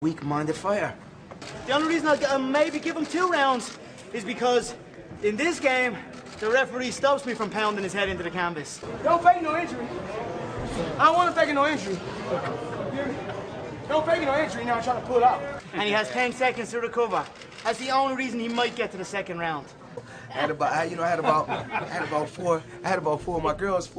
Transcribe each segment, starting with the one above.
Weak-minded fighter. The only reason I'll maybe give him 2 rounds is because in this game, the referee stops me from pounding his head into the canvas. Don't fake no injury. I don't want to fake no injury. Don't fake no injury now trying to pull out. And he has 10 seconds to recover. That's the only reason he might get to the 2nd round. I had about four of my girls.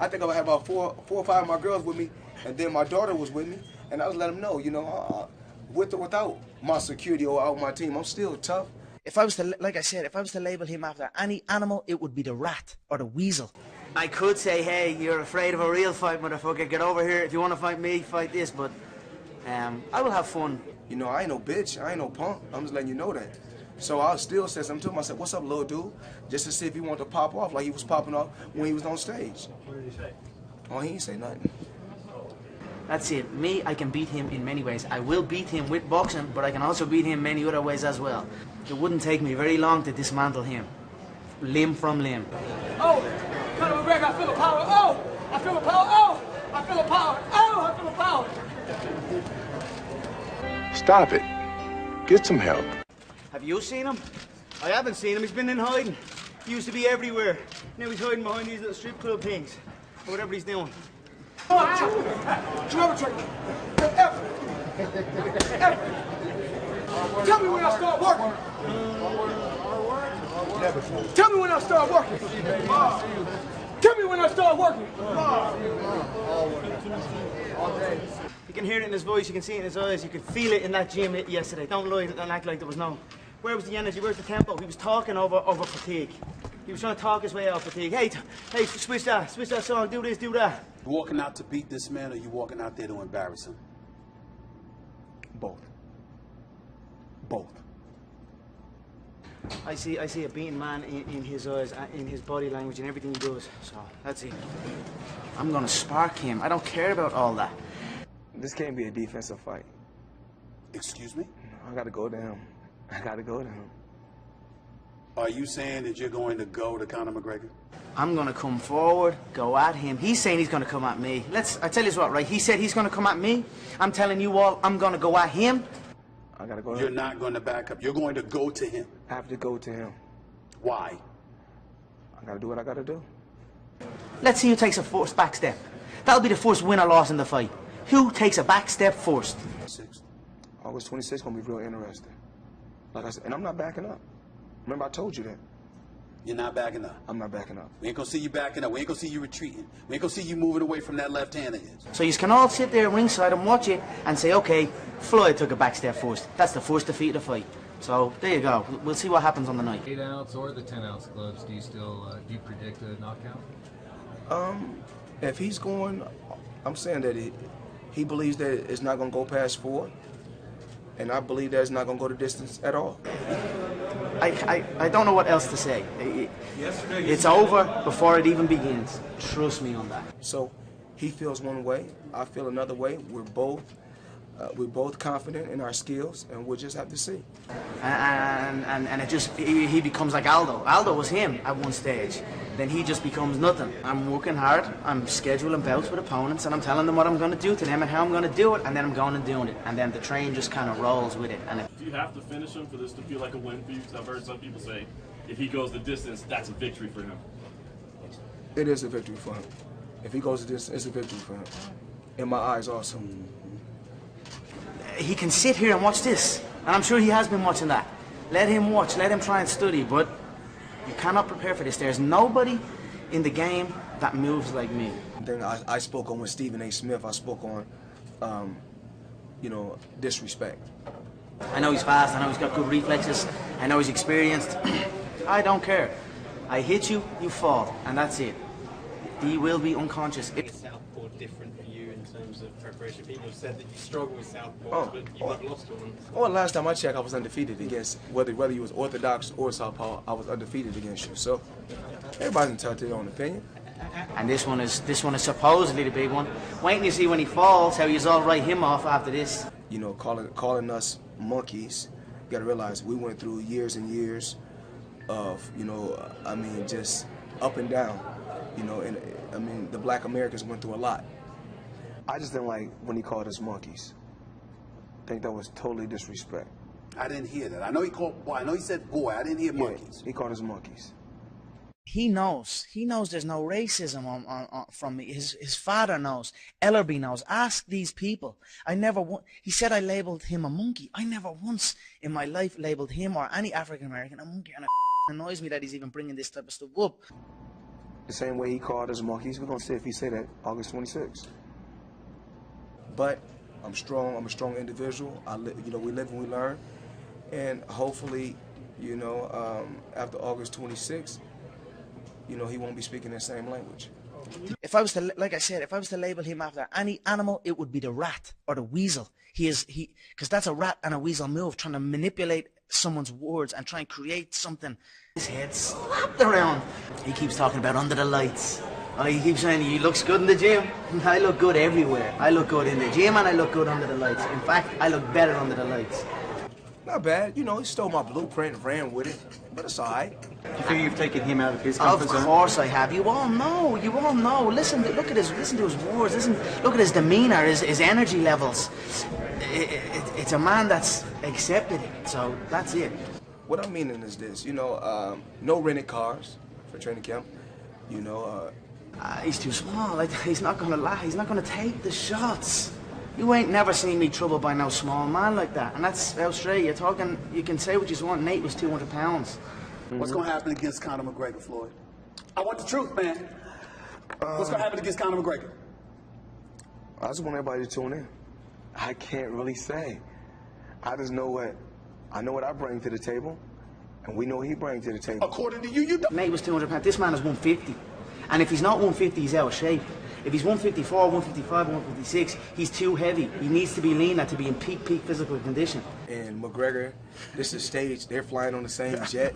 I think I had about four or five of my girls with me, and then my daughter was with me, and I was letting them know, you know, with or without my security or out my team, I'm still tough. If I was to, like I said, if I was to label him after any animal, it would be the rat or the weasel. I could say, hey, you're afraid of a real fight, motherfucker. Get over here. If you want to fight me, fight this. But I will have fun. You know, I ain't no bitch. I ain't no punk. I'm just letting you know that. So I still said something to him. I said, what's up, little dude? Just to see if he wanted to pop off like he was popping off when he was on stage. What did he say? Oh, he ain't say nothing. That's it. Me, I can beat him in many ways. I will beat him with boxing, but I can also beat him many other ways as well. It wouldn't take me very long to dismantle him, limb from limb. Oh, Conor McGregor, I feel the power. Oh, I feel the power. Oh, I feel the power. Oh, I feel the power. Stop it. Get some help. Have you seen him? I haven't seen him. He's been in hiding. He used to be everywhere. Now he's hiding behind these little strip club things, or whatever he's doing. Trevor, tell me when I start working. Tell me when I start working. Tell me when I start working. You can hear it in his voice, you can see it in his eyes, you could feel it in that gym yesterday. Don't lie, don't act like there was no. Where was the energy? Where's the tempo? He was talking over fatigue. He was trying to talk his way out of fatigue. Hey, switch that song, do this, do that. You walking out to beat this man, or you walking out there to embarrass him? Both. Both. I see a beaten man in his eyes, in his body language, and everything he does. So that's it. I'm gonna spark him. I don't care about all that. This can't be a defensive fight. Excuse me? I gotta go to him. I gotta go to him. Are you saying that you're going to go to Conor McGregor? I'm gonna come forward, go at him. He's saying he's gonna come at me. I tell you what, right? He said he's gonna come at me. I'm telling you all, I'm gonna go at him. I gotta go to You're him. not going to back up. You're going to go to him. I have to go to him. Why? I gotta do what I gotta do. Let's see who takes a first back step. That'll be the first win or loss in the fight. Who takes a back step first? August 26th gonna be real interesting. Like I said, and I'm not backing up. Remember I told you that. You're not backing up. I'm not backing up. We ain't gonna see you backing up. We ain't gonna see you retreating. We ain't gonna see you moving away from that left hand of his. So you can all sit there ringside and watch it and say, okay, Floyd took a back step first. That's the first defeat of the fight. So there you go. We'll see what happens on the night. 8 ounce or the 10 ounce gloves, do you predict a knockout? If he's going, I'm saying that he believes that it's not gonna go past 4, and I believe that it's not gonna go the distance at all. I don't know what else to say. It's over before it even begins. Trust me on that. So he feels one way, I feel another way. We're both confident in our skills, and we'll just have to see. And it just, he becomes like Aldo. Aldo was him at one stage. Then he just becomes nothing. I'm working hard, I'm scheduling bouts with opponents, and I'm telling them what I'm going to do to them and how I'm going to do it, and then I'm going and doing it. And then the train just kind of rolls with it. Do you have to finish him for this to feel like a win for you? Because I've heard some people say if he goes the distance, that's a victory for him. It is a victory for him. If he goes the distance, it's a victory for him. In my eyes also. He can sit here and watch this, and I'm sure he has been watching that. Let him watch, let him try and study, but you cannot prepare for this. There's nobody in the game that moves like me. Then I spoke on with Stephen A. Smith. I spoke on, disrespect. I know he's fast, I know he's got good reflexes, I know he's experienced. I don't care. I hit you, you fall, and that's it. He will be unconscious. Is southpaw different for you in terms of preparation? People have said that you struggle with southpaws, but you've not lost to them. Well, last time I checked, I was undefeated against, whether you was orthodox or southpaw, I was undefeated against you. So everybody's entitled to their own opinion. And this one is supposedly the big one. Wait till you see when he falls, how he's all write him off after this. You know, calling us monkeys, you gotta realize we went through years and years of, just up and down. And the black Americans went through a lot. I just didn't like when he called us monkeys. think that was totally disrespect. I didn't hear that. I know he called boy. I know he said boy. I didn't hear monkeys. He called us monkeys. He knows there's no racism from me. His father knows. Ellerby knows. Ask these people. He said I labeled him a monkey. I never once in my life labeled him or any African American a monkey, and it annoys me that he's even bringing this type of stuff up. The same way he called us monkeys, we're gonna see if he say that August 26th. But I'm strong. I'm a strong individual. We live and we learn, and hopefully, after August 26th. He won't be speaking the same language. If I was to, like I said, if I was to label him after any animal, it would be the rat or the weasel. Because that's a rat and a weasel move, trying to manipulate someone's words and try and create something. His head slapped around. He keeps talking about under the lights. He keeps saying he looks good in the gym. I look good everywhere. I look good in the gym and I look good under the lights. In fact, I look better under the lights. Not bad. He stole my blueprint and ran with it, but it's all right. You think you've taken him out of his comfort zone? Of course I have. You all know. Listen to his words. Look at his demeanor, his energy levels. It's a man that's accepted it. So that's it. What I'm meaning is this. No rented cars for training camp. He's too small. He's not gonna lie. He's not gonna take the shots. You ain't never seen me troubled by no small man like that. And that's Australia. You can say what you want. Nate was 200 pounds. What's going to happen against Conor McGregor, Floyd? I want the truth, man. What's going to happen against Conor McGregor? I just want everybody to tune in. I can't really say. I just know what I bring to the table, and we know what he brings to the table. According to you, you don't. Nate was 200 pounds. This man is 150. And if he's not 150, he's out of shape. If he's 154, 155, 156, he's too heavy. He needs to be leaner to be in peak physical condition. And McGregor, this is stage. They're flying on the same jet.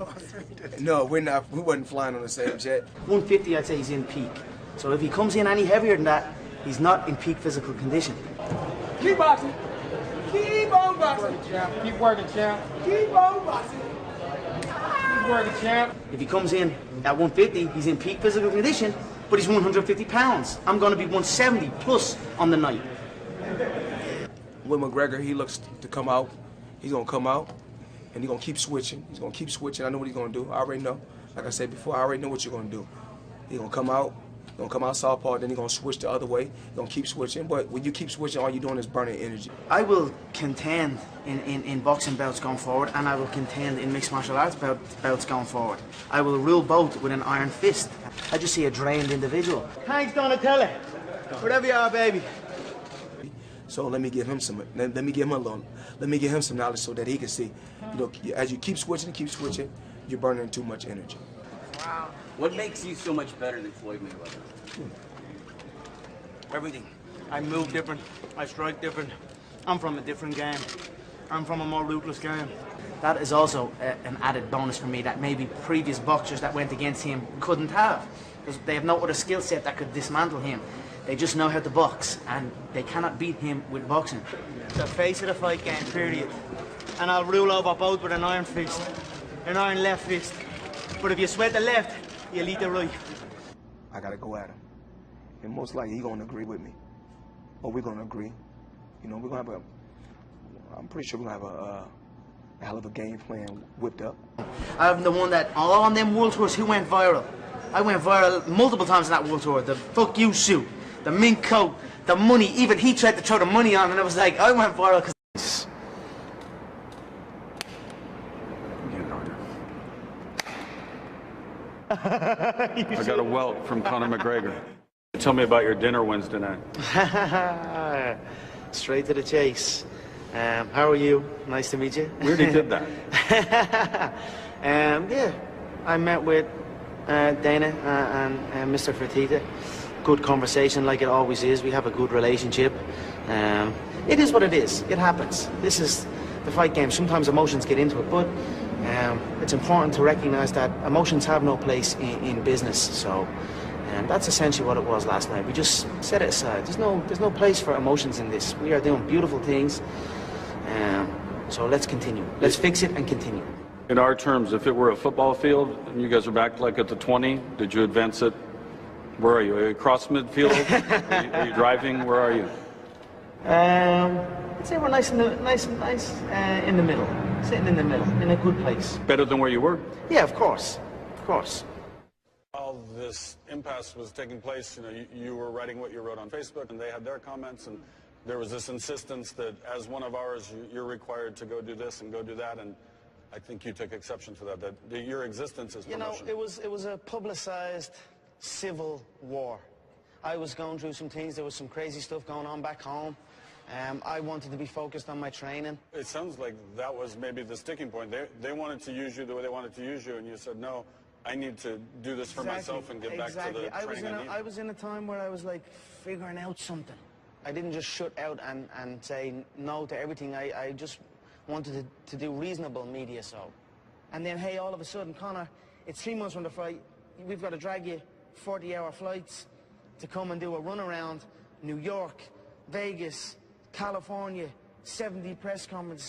No, we're not. We wasn't flying on the same jet. 150, I'd say he's in peak. So if he comes in any heavier than that, he's not in peak physical condition. Keep boxing. Keep on boxing, champ. Keep working, champ. Keep on boxing. Keep working, champ. If he comes in at 150, he's in peak physical condition, but he's 150 pounds. I'm going to be 170 plus on the night. With McGregor, he looks to come out. He's going to come out, and he's going to keep switching. He's going to keep switching. I know what he's going to do. I already know. Like I said before, I already know what you're going to do. He's going to come out. He's going to come out southpaw, then he's going to switch the other way. He's going to keep switching. But when you keep switching, all you're doing is burning energy. I will contend in boxing bouts going forward, and I will contend in mixed martial arts bouts going forward. I will rule both with an iron fist. I just see a drained individual. Thanks, Donatella. Whatever you are, baby. So let me give him some. Let me give him some knowledge so that he can see. As you keep switching, you're burning too much energy. Wow. What makes you so much better than Floyd Mayweather? Everything. I move different. I strike different. I'm from a different game. I'm from a more ruthless game. That is also an added bonus for me that maybe previous boxers that went against him couldn't have. Because they have no other skill set that could dismantle him. They just know how to box, and they cannot beat him with boxing. The face of the fight game, period. And I'll rule over both with an iron fist, an iron left fist. But if you sweat the left, you'll eat the right. I gotta go at him. And most likely he's gonna agree with me. Or we're gonna agree. We're gonna have I'm pretty sure we're gonna have a hell of a game plan whipped up. I'm the one that, all on them world tours, who went viral? I went viral multiple times in that world tour. The fuck you suit, the mink coat, the money. Even he tried to throw the money on, and I was like, I went viral because. I got a welt from Conor McGregor. Tell me about your dinner Wednesday night. Straight to the chase. How are you? Nice to meet you. We already did that. Yeah, I met with Dana and Mr. Fertitta. Good conversation, like it always is. We have a good relationship. It is what it is. It happens. This is the fight game. Sometimes emotions get into it, but it's important to recognize that emotions have no place in business. So that's essentially what it was last night. We just set it aside. There's no place for emotions in this. We are doing beautiful things. So let's continue. Let's fix it and continue. In our terms, if it were a football field and you guys are back like at the 20, did you advance it? Where are you? Are you across midfield? Are you driving? Where are you? I'd say we're nice in the middle, sitting in the middle, in a good place. Better than where you were? Yeah, of course, of course. While this impasse was taking place, you were writing what you wrote on Facebook, and they had their comments, and there was this insistence that as one of ours, you're required to go do this and go do that, and I think you took exception to that your existence is promotion. It was a publicized civil war. I was going through some things. There was some crazy stuff going on back home. I wanted to be focused on my training. It sounds like that was maybe the sticking point. They wanted to use you the way they wanted to use you, and you said, no, I need to do this for myself and get back to the training I need. I was in a time where I was like figuring out something. I didn't just shut out and say no to everything. I just wanted to do reasonable media, so. And then, hey, all of a sudden, Conor, it's 3 months from the fight. We've got to drag you 40-hour flights to come and do a run around New York, Vegas, California, 70 press conferences,